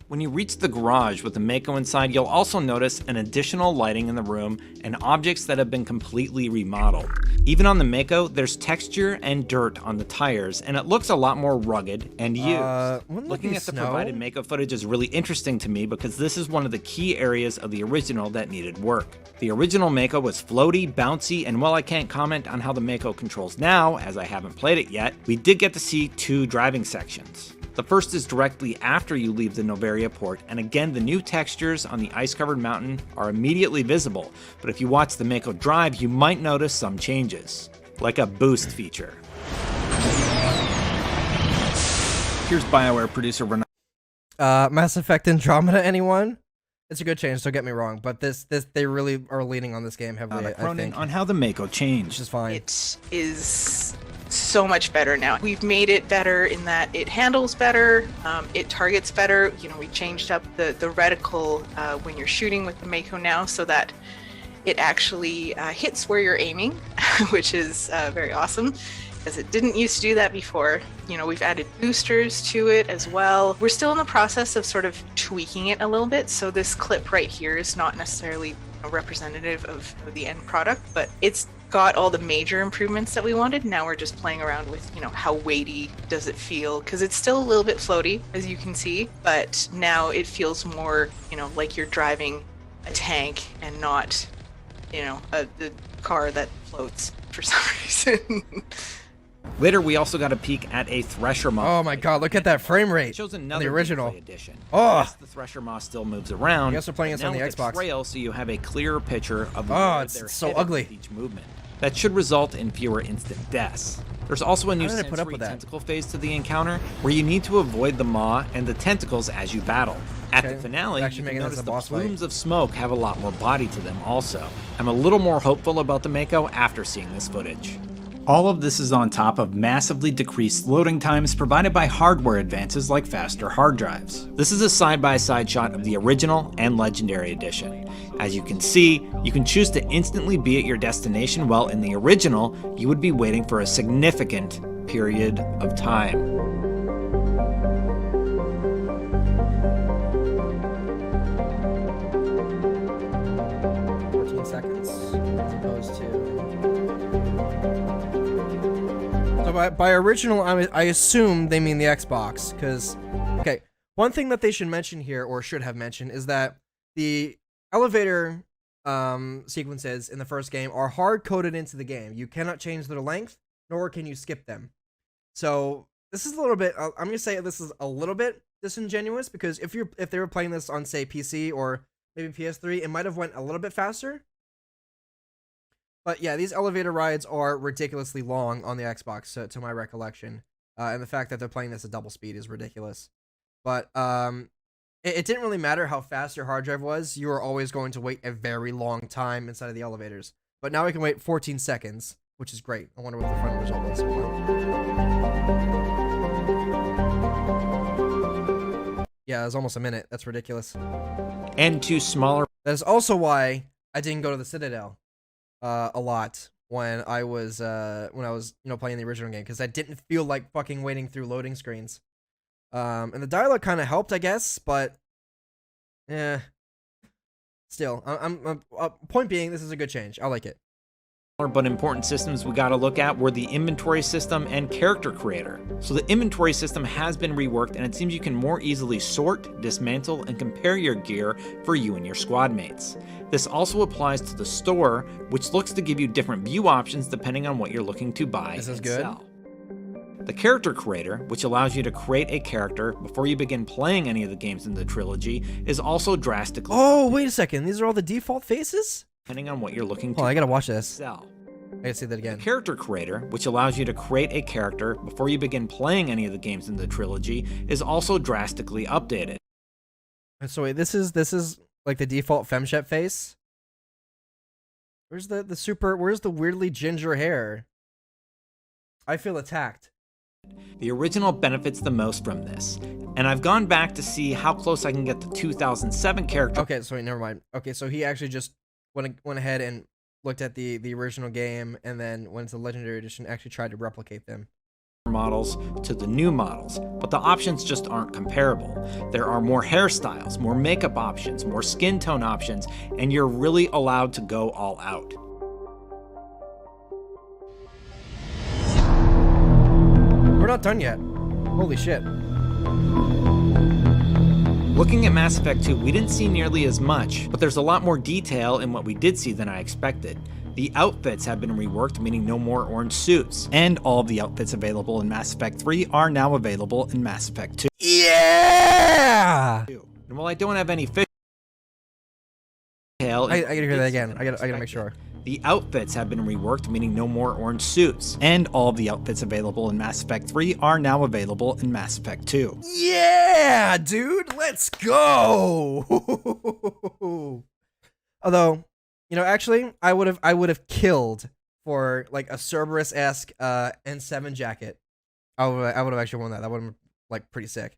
When you reach the garage with the Mako inside, you'll also notice an additional lighting in the room and objects that have been completely remodeled. Even on the Mako, there's texture and dirt on the tires, and it looks a lot more rugged and used. Looking at the provided Mako footage is really interesting to me because this is one of the key areas of the original that needed work. The original Mako was floaty, bouncy, and while I can't comment on how the Mako controls now, as I haven't played it yet, we did get to see 2 driving sections. The first is directly after you leave the Novaria Port, and again, the new textures on the ice-covered mountain are immediately visible, but if you watch the Mako drive, you might notice some changes, like a boost feature. Here's BioWare producer Renaud. Mass Effect Andromeda, anyone? It's a good change, don't get me wrong, but they really are leaning on this game heavily, I think. On how the Mako Which changed. is fine. It is so much better now. We've made it better in that it handles better, it targets better. You know, we changed up the reticle when you're shooting with the Mako now so that it actually hits where you're aiming, which is very awesome, because it didn't used to do that before. You know, we've added boosters to it as well. We're still in the process of sort of tweaking it a little bit, so this clip right here is not necessarily representative of the end product, but it's got all the major improvements that we wanted. Now we're just playing around with, you know, how weighty does it feel, because it's still a little bit floaty, as you can see, but now it feels more, you know, like you're driving a tank and not, you know, the car that floats for some reason. Later, we also got a peek at a Thresher moss. Oh my god, look at that frame rate. It shows on another the original gameplay edition. Oh. Yes, the Thresher moss still moves around. I guess we're playing this on the now with Xbox. a trail, so you have a clearer picture of Oh, where it's they're so headed ugly. with each movement. That should result in fewer instant deaths. There's also a new How did I put up sensory with that? tentacle phase to the encounter, where you need to avoid the maw and the tentacles as you battle. At Okay. the finale, Actually you making can this notice a the boss fight. plumes of smoke have a lot more body to them also. I'm a little more hopeful about the Mako after seeing this footage. All of this is on top of massively decreased loading times provided by hardware advances like faster hard drives. This is a side-by-side shot of the original and Legendary Edition. As you can see, you can choose to instantly be at your destination, while in the original, you would be waiting for a significant period of time. Seconds as opposed to. So by original, I assume they mean the Xbox, because okay, one thing that they should mention here, or should have mentioned, is that the elevator sequences in the first game are hard coded into the game. You cannot change their length, nor can you skip them. So this is a little bit. I'm gonna say this is a little bit disingenuous, because if they were playing this on, say, PC or maybe PS3, it might have went a little bit faster. But yeah, these elevator rides are ridiculously long on the Xbox, to my recollection. And the fact that they're playing this at double speed is ridiculous. But it didn't really matter how fast your hard drive was. You were always going to wait a very long time inside of the elevators. But now we can wait 14 seconds, which is great. I wonder what the final result was. Yeah, it was almost a minute. That's ridiculous. And two smaller. That is also why I didn't go to the Citadel a lot when I was playing the original game, because I didn't feel like fucking waiting through loading screens. And the dialogue kind of helped, I guess, but still, I'm point being, this is a good change. I like it. But important systems we got to look at were the inventory system and character creator. So the inventory system has been reworked, and it seems you can more easily sort, dismantle, and compare your gear for you and your squad mates. This also applies to the store, which looks to give you different view options depending on what you're looking to buy This is and good. sell. The character creator, which allows you to create a character before you begin playing any of the games in the trilogy, is also drastically Oh, wait a second. These are all the default faces? depending on what you're looking to Hold on, I gotta buy watch and this. sell. I gotta see that again. The character creator, which allows you to create a character before you begin playing any of the games in the trilogy, is also drastically updated. So wait, this is like the default femshep face? Where's the weirdly ginger hair? I feel attacked. The original benefits the most from this, and I've gone back to see how close I can get the 2007 character. Okay, so wait, never mind. Okay, so he actually just went ahead and looked at the original game, and then went to the Legendary Edition, actually tried to replicate them. Models to the new models, but the options just aren't comparable. There are more hairstyles, more makeup options, more skin tone options, and you're really allowed to go all out. We're not done yet. Holy shit. Looking at Mass Effect 2, we didn't see nearly as much, but there's a lot more detail in what we did see than I expected. The outfits have been reworked, meaning no more orange suits, and all of the outfits available in Mass Effect 3 are now available in Mass Effect 2. Yeah! And while I don't have any fish detail, I gotta hear that again. I gotta make sure. The outfits have been reworked, meaning no more orange suits, and all of the outfits available in Mass Effect 3 are now available in Mass Effect 2. Yeah, dude, let's go! Although, you know, actually, I would have killed for like a Cerberus-esque N7 jacket. I would have actually worn that. That would have been like pretty sick.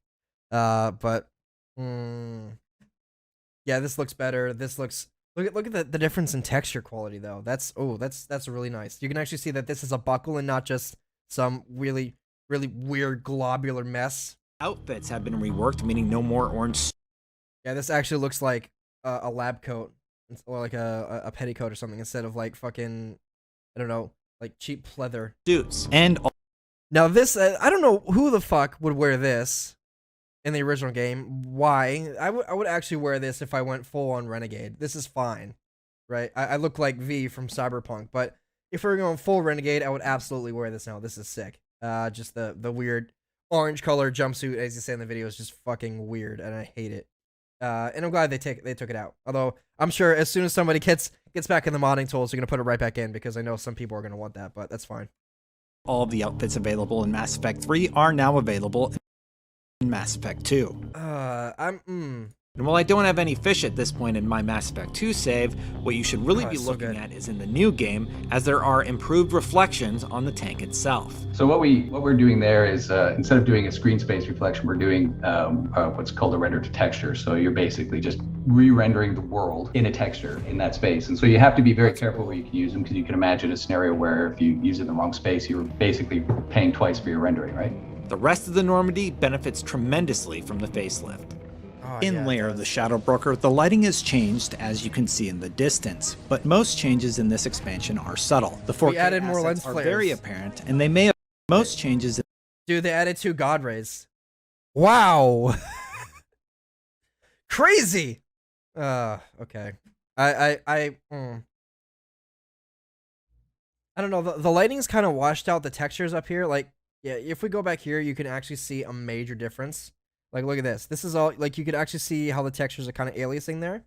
But yeah, this looks better. This looks look at the difference in texture quality though. That's really nice. You can actually see that this is a buckle and not just some really weird globular mess. Outfits have been reworked, meaning no more orange. Yeah, this actually looks like a lab coat or like a petticoat or something instead of like fucking, I don't know, like cheap pleather Suits and now this I don't know who the fuck would wear this in the original game. Why? I would actually wear this if I went full on Renegade. This is fine, right? I look like V from Cyberpunk, but if we were going full Renegade, I would absolutely wear this now. This is sick. Just the weird orange color jumpsuit, as you say in the video, is just fucking weird, and I hate it. And I'm glad they took it out. Although I'm sure as soon as somebody gets back in the modding tools, they're gonna put it right back in because I know some people are gonna want that, but that's fine. all of the outfits available in Mass Effect 3 are now available in Mass Effect 2. And while I don't have any fish at this point in my Mass Effect 2 save, what you should really be looking at is in the new game, as there are improved reflections on the tank itself. So what we're doing there is instead of doing a screen space reflection, we're doing what's called a render to texture. So you're basically just re-rendering the world in a texture in that space. And so you have to be very careful where you can use them, because you can imagine a scenario where if you use it in the wrong space, you're basically paying twice for your rendering, right? The rest of the Normandy benefits tremendously from the facelift. In Lair of the Shadow Broker, the lighting is changed, as you can see in the distance, but most changes in this expansion are subtle. The 4K added more assets lens are flares. very apparent, and they may have most changes. Dude, they added 2 God Rays. Wow. Crazy. Okay. I don't know. The lighting's kind of washed out the textures up here. Like, yeah, if we go back here, you can actually see a major difference. Like, look at this. This is all, like, you could actually see how the textures are kind of aliasing there.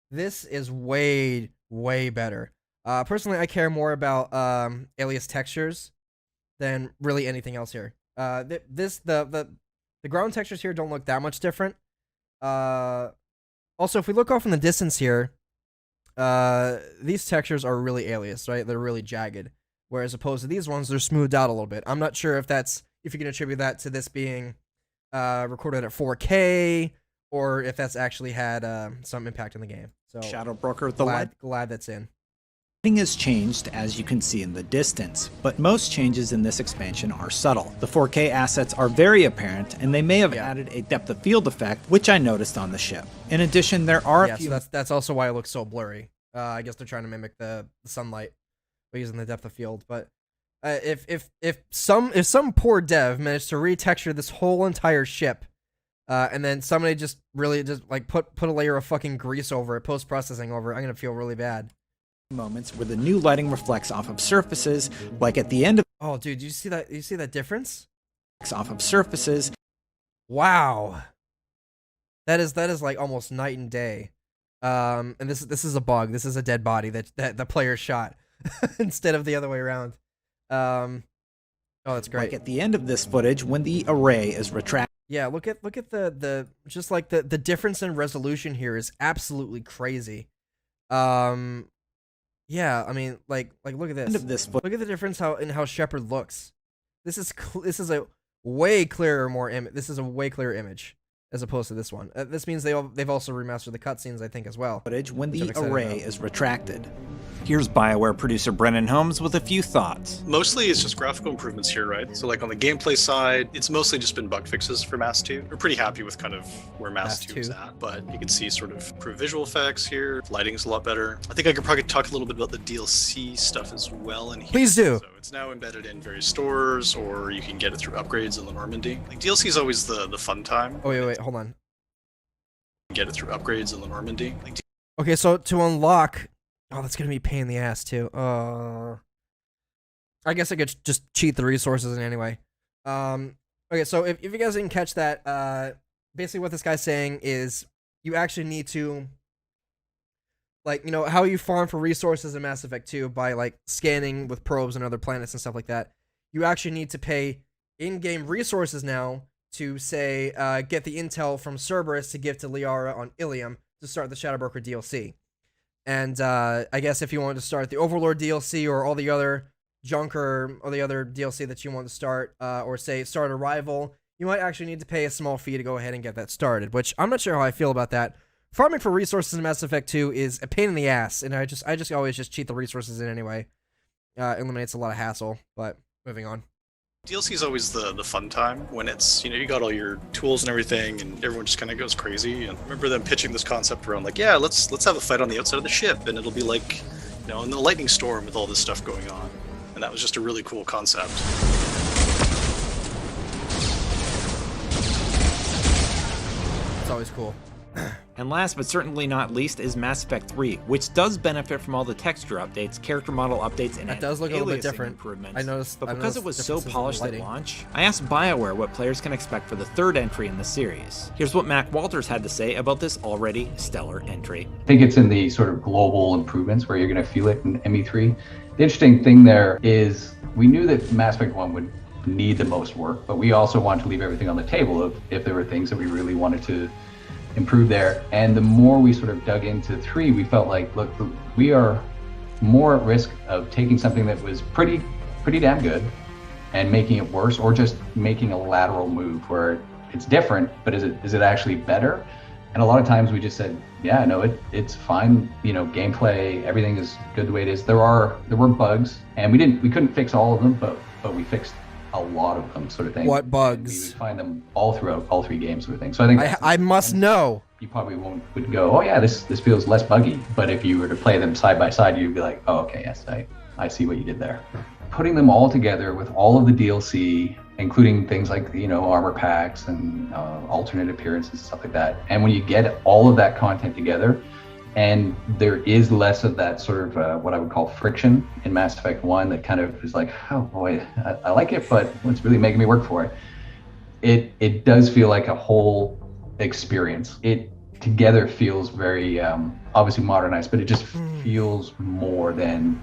This is way, way better. Personally, I care more about alias textures than really anything else here. The ground textures here don't look that much different. Also, if we look off in the distance here, these textures are really alias, right? They're really jagged. Whereas opposed to these ones, they're smoothed out a little bit. I'm not sure if you can attribute that to this being recorded at 4K, or if that's actually had some impact in the game. So Shadow Broker, glad that's in. Lighting is changed, as you can see in the distance, but most changes in this expansion are subtle. The 4K assets are very apparent, and they may have added a depth of field effect, which I noticed on the ship. In addition, there are a few... so that's also why it looks so blurry. I guess they're trying to mimic the sunlight by using the depth of field, but if some poor dev managed to retexture this whole entire ship, and then somebody just really just like put a layer of fucking grease over it, post-processing over it, I'm gonna feel really bad. Moments where the new lighting reflects off of surfaces, like at the end of... Oh, dude, you see that? You see that difference? Off of surfaces. Wow. That is like almost night and day. And this is a bug. This is a dead body that the player shot instead of the other way around. Oh, that's great. Like at the end of this footage, when the array is retracted. Yeah, look at the just like the difference in resolution here is absolutely crazy. Yeah, I mean, like look at this. End of this Look at the difference in how Shepard looks. This is a way clearer, this is a way clearer image as opposed to this one. This means they've also remastered the cutscenes, I think, as well. Footage when which I'm the excited array about. is retracted. Here's BioWare producer Brennan Holmes with a few thoughts. Mostly it's just graphical improvements here, right? So like on the gameplay side, it's mostly just been bug fixes for Mass 2. We're pretty happy with kind of where Mass 2 is at, but you can see sort of improved visual effects here. Lighting's a lot better. I think I could probably talk a little bit about the DLC stuff as well in here. Please do. So it's now embedded in various stores, or you can get it through upgrades in the Normandy. Like DLC is always the fun time. Oh, wait, hold on. Get it through upgrades in the Normandy. Like, Okay, so to unlock... Oh, that's going to be a pain in the ass, too. I guess I could just cheat the resources in any way. Okay, so if you guys didn't catch that, basically what this guy's saying is you actually need to... Like, you know, how you farm for resources in Mass Effect 2 by, like, scanning with probes and other planets and stuff like that. You actually need to pay in-game resources now to, say, get the intel from Cerberus to give to Liara on Ilium to start the Shadowbroker DLC. And I guess if you want to start the Overlord DLC or all the other junk or the other DLC that you want to start, or say start a rival, you might actually need to pay a small fee to go ahead and get that started, which I'm not sure how I feel about that. Farming for resources in Mass Effect 2 is a pain in the ass, and I just always just cheat the resources in anyway. Eliminates a lot of hassle, but moving on. DLC is always the fun time when it's, you know, you got all your tools and everything and everyone just kind of goes crazy. And I remember them pitching this concept around like, yeah, let's have a fight on the outside of the ship and it'll be like, you know, in the lightning storm with all this stuff going on. And that was just a really cool concept. It's always cool. And last but certainly not least is Mass Effect 3, which does benefit from all the texture updates, character model updates, and That does look a little bit aliasing different. improvements. I noticed, But because it was so differences in polished at lighting. launch, I asked BioWare what players can expect for the third entry in the series. Here's what Mac Walters had to say about this already stellar entry. I think it's in the sort of global improvements where you're going to feel it in ME3. The interesting thing there is we knew that Mass Effect 1 would need the most work, but we also wanted to leave everything on the table if there were things that we really wanted to improve there. And the more we sort of dug into 3, we felt like, look, we are more at risk of taking something that was pretty damn good and making it worse, or just making a lateral move where it's different, but is it actually better? And a lot of times we just said, yeah, no, it's fine. You know, gameplay, everything is good the way it is. There were bugs, and we couldn't fix all of them, but we fixed a lot of them, sort of thing. What And bugs? we would find them all throughout all 3 games, sort of thing. So I think I must know. you probably would go, oh yeah, this feels less buggy. But if you were to play them side by side, you'd be like, oh, okay, yes, I see what you did there. Putting them all together with all of the DLC, including things like, you know, armor packs and alternate appearances and stuff like that. And when you get all of that content together, and there is less of that sort of what I would call friction in Mass Effect 1 that kind of is like, oh boy, I like it, but it's really making me work for it. It does feel like a whole experience. It together feels very obviously modernized, but it just feels more than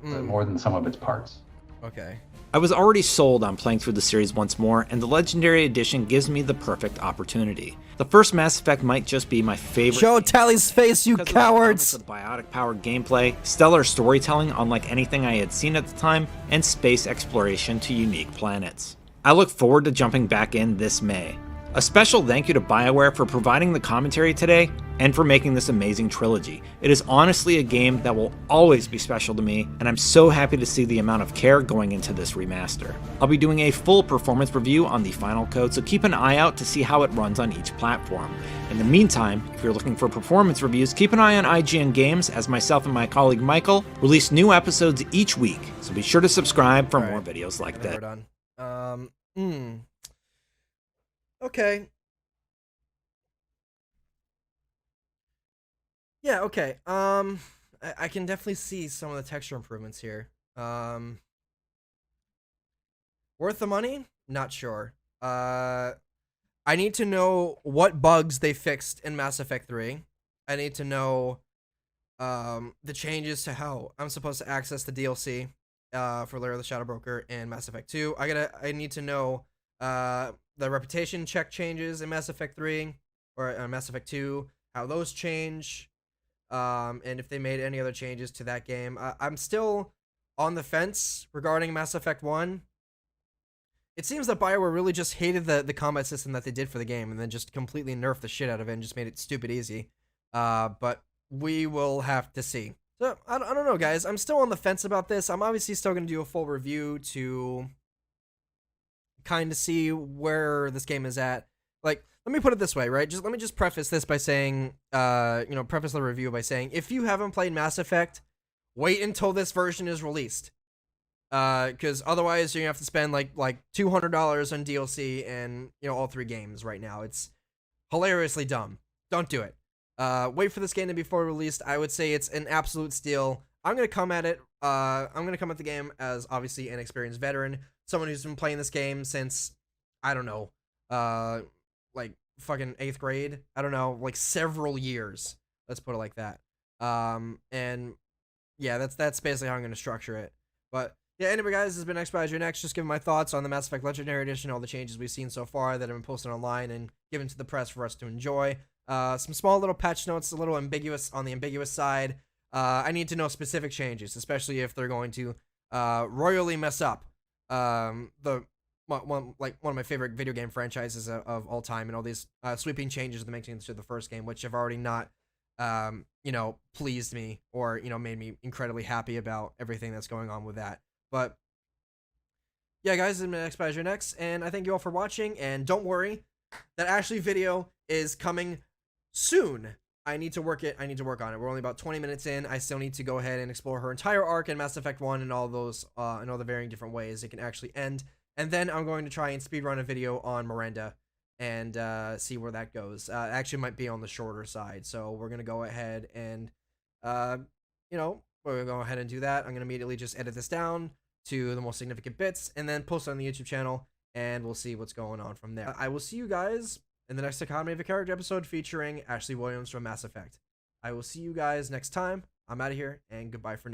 more than some of its parts. Okay. I was already sold on playing through the series once more, and the Legendary Edition gives me the perfect opportunity. The first Mass Effect might just be my favorite. Show Tally's face, you because of the cowards! promise of biotic-powered gameplay, stellar storytelling unlike anything I had seen at the time, and space exploration to unique planets. I look forward to jumping back in this May. A special thank you to BioWare for providing the commentary today and for making this amazing trilogy. It is honestly a game that will always be special to me, and I'm so happy to see the amount of care going into this remaster. I'll be doing a full performance review on the final code, so keep an eye out to see how it runs on each platform. In the meantime, if you're looking for performance reviews, keep an eye on IGN Games, as myself and my colleague Michael release new episodes each week, so be sure to subscribe for more videos like We're that. done. Okay. Yeah, okay. I can definitely see some of the texture improvements here. Worth the money? Not sure. I need to know what bugs they fixed in Mass Effect 3. I need to know the changes to how I'm supposed to access the DLC for Lair of the Shadowbroker in Mass Effect 2. I need to know the reputation check changes in Mass Effect 3 or Mass Effect 2, how those change, and if they made any other changes to that game. I'm still on the fence regarding Mass Effect 1. it seems that BioWare really just hated the combat system that they did for the game, and then just completely nerfed the shit out of it and just made it stupid easy. But we will have to see. So I don't know, guys. I'm still on the fence about this. I'm obviously still going to do a full review to kind of see where this game is at. Like, let me put it this way, right? Let me preface this by saying, preface the review by saying, if you haven't played Mass Effect, wait until this version is released. Because otherwise you're gonna have to spend like $200 on DLC and all 3 games right now. It's hilariously dumb. Don't do it. Wait for this game to be fully released. I would say it's an absolute steal. I'm gonna come at it. I'm gonna come at the game as obviously an experienced veteran, someone who's been playing this game since I don't know, like fucking 8th grade. I don't know, like several years. Let's put it like that. And yeah, that's basically how I'm gonna structure it. But yeah, anyway, guys, this has been XBadgerKnightX. Just giving my thoughts on the Mass Effect Legendary Edition, all the changes we've seen so far that have been posted online and given to the press for us to enjoy. Some small little patch notes, a little ambiguous on the ambiguous side. I need to know specific changes, especially if they're going to royally mess up one of my favorite video game franchises of all time, and all these sweeping changes that make to the first game, which have already not pleased me or made me incredibly happy about everything that's going on with that. But yeah, guys, this has been XBadgerKnightX, and I thank you all for watching. And don't worry, that Ashley video is coming soon. I need to work on it. We're only about 20 minutes in. I still need to go ahead and explore her entire arc in Mass Effect 1 and all those and all the varying different ways it can actually end. And then I'm going to try and speedrun a video on Miranda and see where that goes. Actually might be on the shorter side, so we're gonna go ahead and we're gonna go ahead and do that. I'm gonna immediately just edit this down to the most significant bits and then post it on the YouTube channel, and we'll see what's going on from there. I will see you guys in the next Economy of a Character episode featuring Ashley Williams from Mass Effect. I will see you guys next time. I'm out of here, and goodbye for now.